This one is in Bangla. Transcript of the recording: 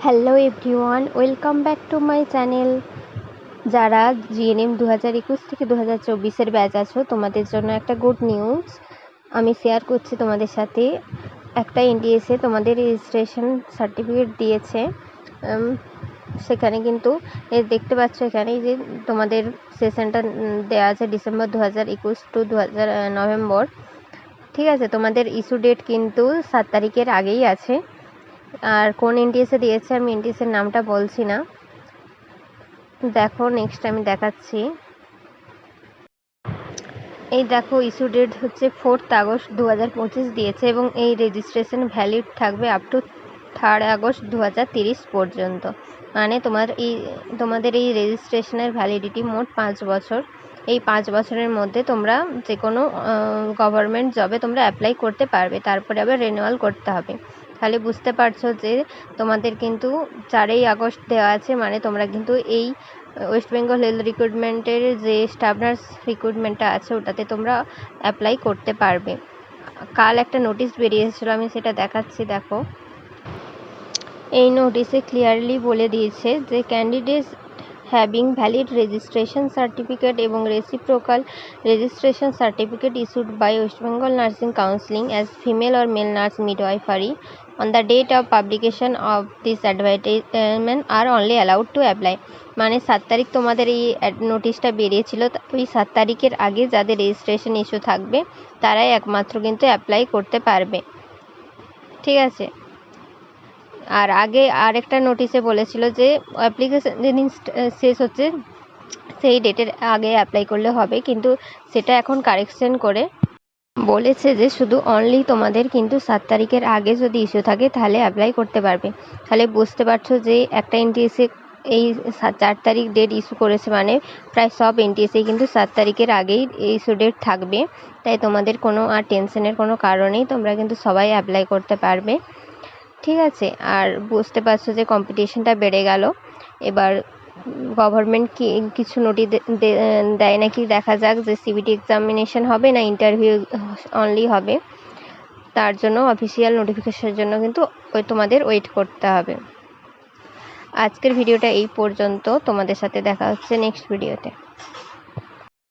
Hello everyone, welcome back to my channel. যারা জিএনএম 2021 থেকে 2024-এর ব্যাচ আছো, তোমাদের জন্য একটা গুড নিউজ আমি শেয়ার করছি তোমাদের সাথে। একটা এনটিএসে তোমাদের রেজিস্ট্রেশন সার্টিফিকেট দিয়েছে। সেখানে কিন্তু দেখতে পাচ্ছ এখানে যে তোমাদের সেশনটা দেওয়া আছে ডিসেম্বর 2021 টু নভেম্বর। ঠিক আছে, তোমাদের ইস্যু ডেট কিন্তু 7 তারিখের আগেই আছে। আর কোন এনটিএসে দিয়েছে আমি এনটিএসের নামটা বলছি না, দেখো নেক্সট আমি দেখাচ্ছি। এই দেখো ইস্যু ডেট হচ্ছে 4 আগস্ট 2025 দিয়েছে এবং এই রেজিস্ট্রেশন ভ্যালিড থাকবে আপ টু 3 আগস্ট 2030 পর্যন্ত। মানে তোমাদের এই রেজিস্ট্রেশনের ভ্যালিডিটি মোট 5 বছর। এই 5 বছরের মধ্যে তোমরা যে কোনো গভর্নমেন্ট জবে তোমরা অ্যাপ্লাই করতে পারবে, তারপরে আবার রিনিউয়াল করতে হবে। তাহলে বুঝতে পারছো যে তোমাদের কিন্তু 4 আগস্ট দেওয়া আছে, মানে তোমরা কিন্তু এই ওয়েস্ট বেঙ্গল হেলথ রিক্রুটমেন্টের যে স্টাফ নার্স রিক্রুটমেন্টটা আছে ওটাতে তোমরা অ্যাপ্লাই করতে পারবে। কাল একটা নোটিশ বেরিয়েছিল, আমি সেটা দেখাচ্ছি। দেখো এই নোটিশে ক্লিয়ারলি বলে দিয়েছে যে candidates having valid registration certificate এবং reciprocal registration certificate issued by West Bengal nursing counselling as female or male nurse midwifery on the date of publication of this advertisement are only allowed to apply। মানে 7 তারিখ তোমাদের এই নোটিশটা বেরিয়েছিল, ওই 7 তারিখের আগে যাদের রেজিস্ট্রেশন ইস্যু থাকবে তারাই একমাত্র কিন্তু অ্যাপ্লাই করতে পারবে। ঠিক আছে, আর আগে আরেকটা নোটিশে বলেছিল যে অ্যাপ্লিকেশন যেদিন শেষ হচ্ছে সেই ডেটের আগে অ্যাপ্লাই করলে হবে, কিন্তু সেটা এখন কারেকশন করে বলেছে যে শুধু অনলি তোমাদের কিন্তু 7 তারিখের আগে যদি ইস্যু থাকে তাহলে অ্যাপ্লাই করতে পারবে। তাহলে বুঝতে পারছো যে একটা এনটিএসে এই 4 তারিখ ডেট ইস্যু করেছে, মানে প্রায় সব এনটিএসে কিন্তু 7 তারিখের আগেই ইস্যু ডেট থাকবে। তাই তোমাদের কোনো আর টেনশনের কোনো কারণেই তোমরা কিন্তু সবাই অ্যাপ্লাই করতে পারবে। ঠিক আছে, আর বুঝতে পারছো যে কম্পিটিশনটা বেড়ে গেল। এবার গভর্নমেন্ট কিছু নোটিশ দেয় নাকি, দেখা যাক যে সিবিটি এক্সামিনেশন হবে না ইন্টারভিউ অনলি হবে। তার জন্য অফিসিয়াল নোটিফিকেশনের জন্য কিন্তু তোমাদের ওয়েট করতে হবে। আজকের ভিডিওটা এই পর্যন্ত, তোমাদের সাথে দেখা হচ্ছে নেক্সট ভিডিওতে।